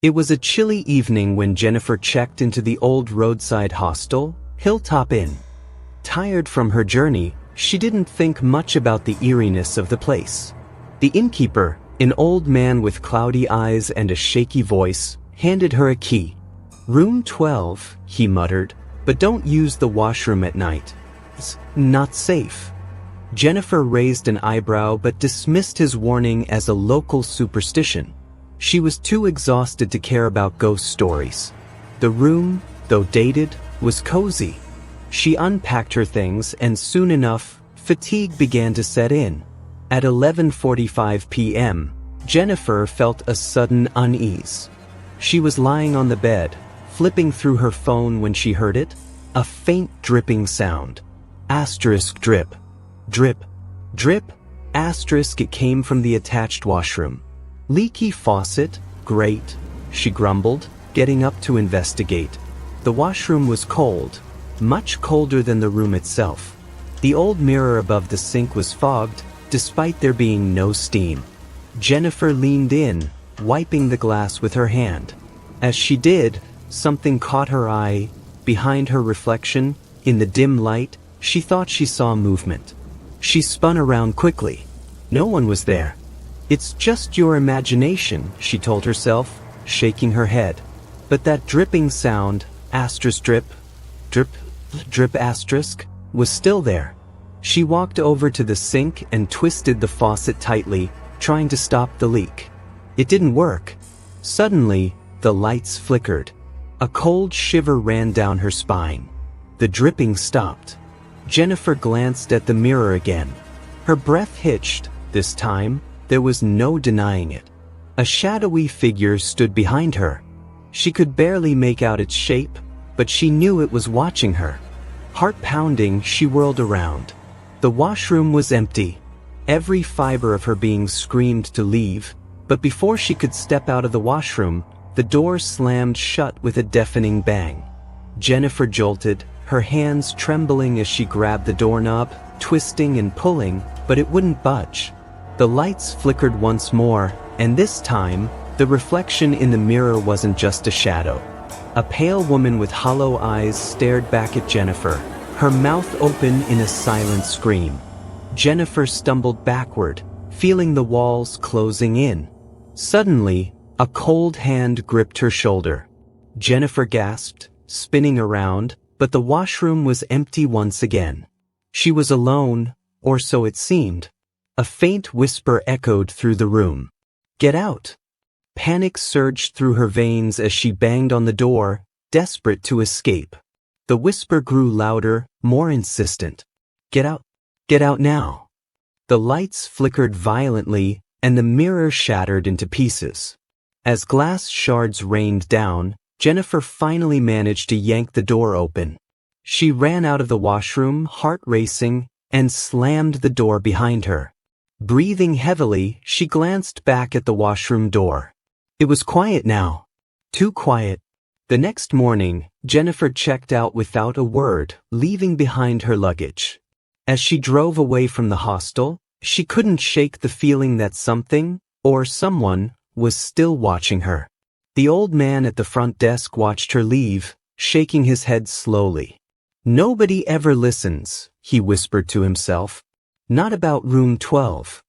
It was a chilly evening when Jennifer checked into the old roadside hostel, Hilltop Inn. Tired from her journey, she didn't think much about the eeriness of the place. The innkeeper, an old man with cloudy eyes and a shaky voice, handed her a key. "Room 12, he muttered, "but don't use the washroom at night. It's not safe." Jennifer raised an eyebrow but dismissed his warning as a local superstition. She was too exhausted to care about ghost stories. The room, though dated, was cozy. She unpacked her things and soon enough, fatigue began to set in. At 11:45 p.m., Jennifer felt a sudden unease. She was lying on the bed, flipping through her phone when she heard it, a faint dripping sound. Asterisk drip. Drip. Drip. Asterisk it came from the attached washroom. Leaky faucet, great, she grumbled, getting up to investigate. The washroom was cold, much colder than the room itself. The old mirror above the sink was fogged, despite there being no steam. Jennifer leaned in, wiping the glass with her hand. As she did, something caught her eye. Behind her reflection, in the dim light, she thought she saw movement. She spun around quickly. No one was there. "It's just your imagination," she told herself, shaking her head. But that dripping sound, asterisk drip, drip, drip asterisk, was still there. She walked over to the sink and twisted the faucet tightly, trying to stop the leak. It didn't work. Suddenly, the lights flickered. A cold shiver ran down her spine. The dripping stopped. Jennifer glanced at the mirror again. Her breath hitched. This time, there was no denying it. A shadowy figure stood behind her. She could barely make out its shape, but she knew it was watching her. Heart pounding, she whirled around. The washroom was empty. Every fiber of her being screamed to leave, but before she could step out of the washroom, the door slammed shut with a deafening bang. Jennifer jolted, her hands trembling as she grabbed the doorknob, twisting and pulling, but it wouldn't budge. The lights flickered once more, and this time, the reflection in the mirror wasn't just a shadow. A pale woman with hollow eyes stared back at Jennifer, her mouth open in a silent scream. Jennifer stumbled backward, feeling the walls closing in. Suddenly, a cold hand gripped her shoulder. Jennifer gasped, spinning around, but the washroom was empty once again. She was alone, or so it seemed. A faint whisper echoed through the room. "Get out!" Panic surged through her veins as she banged on the door, desperate to escape. The whisper grew louder, more insistent. "Get out! Get out now!" The lights flickered violently, and the mirror shattered into pieces. As glass shards rained down, Jennifer finally managed to yank the door open. She ran out of the washroom, heart racing, and slammed the door behind her. Breathing heavily, she glanced back at the washroom door. It was quiet now. Too quiet. The next morning, Jennifer checked out without a word, leaving behind her luggage. As she drove away from the hostel, she couldn't shake the feeling that something, or someone, was still watching her. The old man at the front desk watched her leave, shaking his head slowly. "Nobody ever listens," he whispered to himself. "Not about room 12.